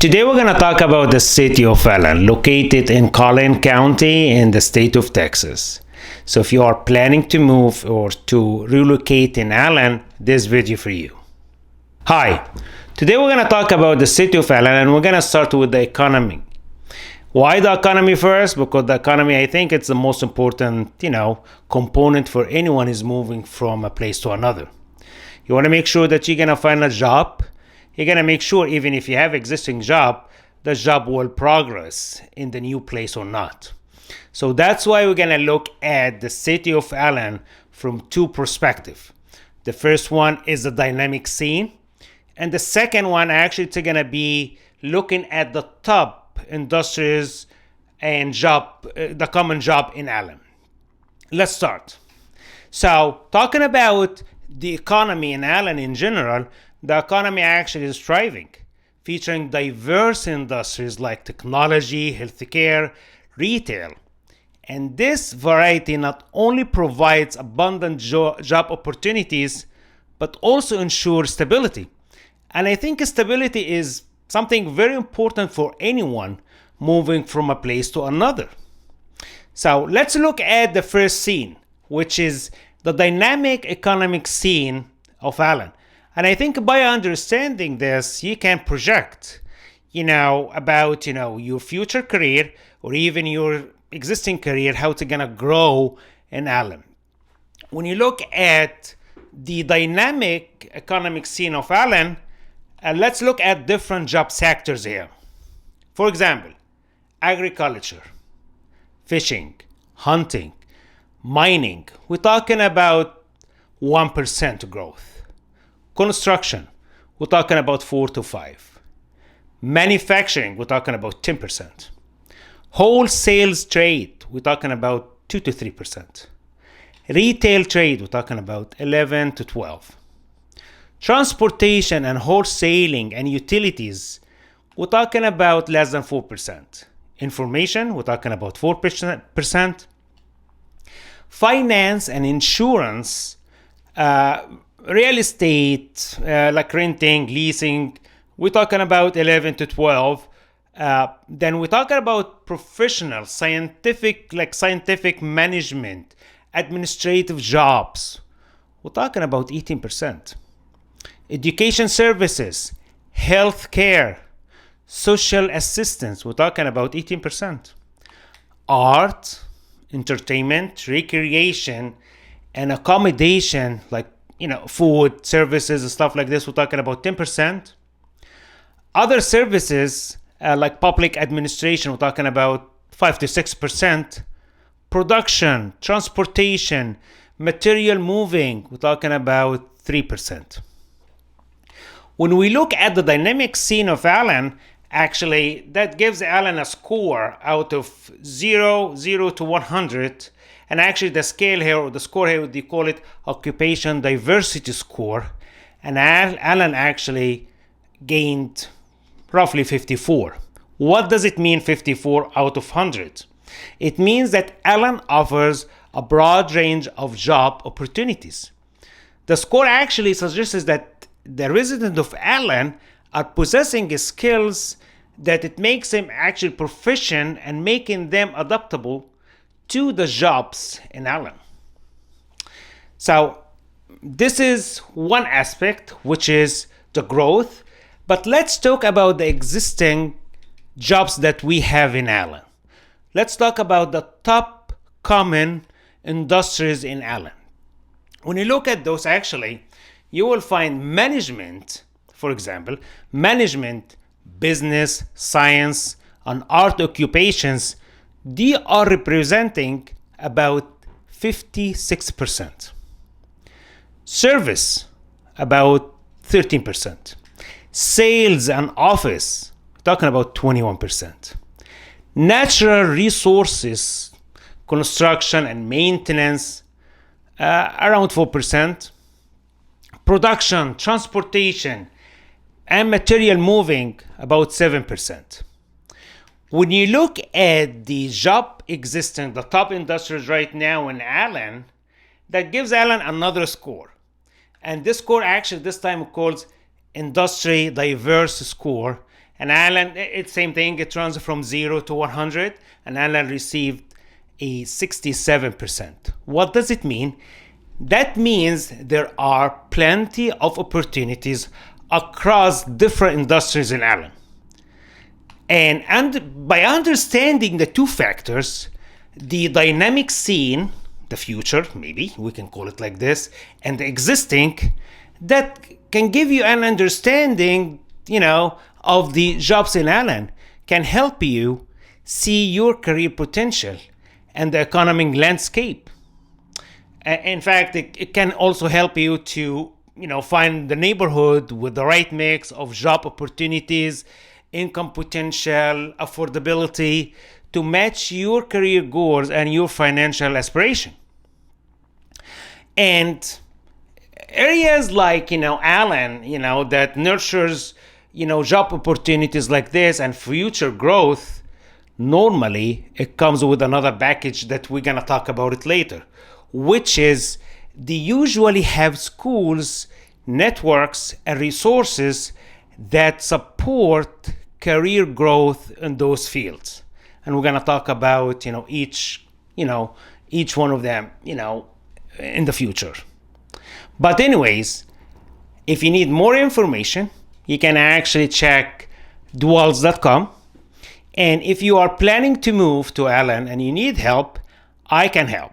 Today we're going to talk about the city of Allen, located in Collin County in the state of Texas. So if you are planning to move or to relocate in Allen, this video for you. Hi, today we're going to talk about the city of Allen and we're going to start with the economy. Why the economy first? Because the economy, I think it's the most important, component for anyone who's moving from a place to another. You want to make sure that you're going to find a job. You're going to make sure even if you have existing job, the job will progress in the new place or not. So that's why we're going to look at the city of Allen from two perspectives. The first one is the dynamic scene. And the second one actually is going to be looking at the top industries and the common job in Allen. Let's start. So talking about the economy in Allen in general, the economy actually is thriving, featuring diverse industries like technology, healthcare, retail. And this variety not only provides abundant job opportunities, but also ensures stability. And I think stability is something very important for anyone moving from a place to another. So let's look at the first scene, which is the dynamic economic scene of Allen. And I think by understanding this, you can project, about, your future career or even your existing career, how it's going to grow in Allen. When you look at the dynamic economic scene of Allen, let's look at different job sectors here. For example, agriculture, fishing, hunting, mining. We're talking about 1% growth. Construction, we're talking about 4 to 5. Manufacturing, we're talking about 10%. Wholesale trade, we're talking about 2 to 3%. Retail trade, we're talking about 11 to 12. Transportation and wholesaling and utilities, we're talking about less than 4%. Information, we're talking about 4%. Finance and insurance, real estate, like renting, leasing, we're talking about 11 to 12. Then we're talking about professional, scientific management, administrative jobs. We're talking about 18%. Education services, healthcare, social assistance, we're talking about 18%. Art, entertainment, recreation, and accommodation, like food, services, stuff like this, we're talking about 10%. Other services, like public administration, we're talking about 5 to 6%. Production, transportation, material moving, we're talking about 3%. When we look at the dynamic scene of Allen, actually, that gives Allen a score out of 0 to 100. And actually the scale here, or the score here, they call it occupation diversity score. And Allen actually gained roughly 54. What does it mean 54 out of 100? It means that Allen offers a broad range of job opportunities. The score actually suggests that the residents of Allen are possessing skills that it makes them actually proficient and making them adaptable to the jobs in Allen. So this is one aspect, which is the growth. But let's talk about the existing jobs that we have in Allen. Let's talk about the top common industries in Allen. When you look at those, actually, you will find management, for example, management, business, science, and art occupations. They are representing about 56%. Service, about 13%. Sales and office, talking about 21%. Natural resources, construction and maintenance, around 4%. Production, transportation, and material moving, about 7%. When you look at the job existing, the top industries right now in Allen, that gives Allen another score. And this score actually this time calls industry diverse score. And Alan, it's same thing. It runs from 0 to 100, and Alan received a 67%. What does it mean? That means there are plenty of opportunities across different industries in Alan. And by understanding the two factors, the dynamic scene, the future, maybe we can call it like this, and the existing, that can give you an understanding, of the jobs in Alan, can help you see your career potential and the economic landscape. In fact, it can also help you to, find the neighborhood with the right mix of job opportunities, income potential, affordability to match your career goals and your financial aspiration. And areas like, Alan, that nurtures, job opportunities like this and future growth, normally it comes with another package that we're going to talk about it later, which is they usually have schools, networks, and resources that support career growth in those fields. And we're going to talk about, each one of them, in the future. But anyways, if you need more information, you can actually check duals.com. And if you are planning to move to Alan and you need help, I can help.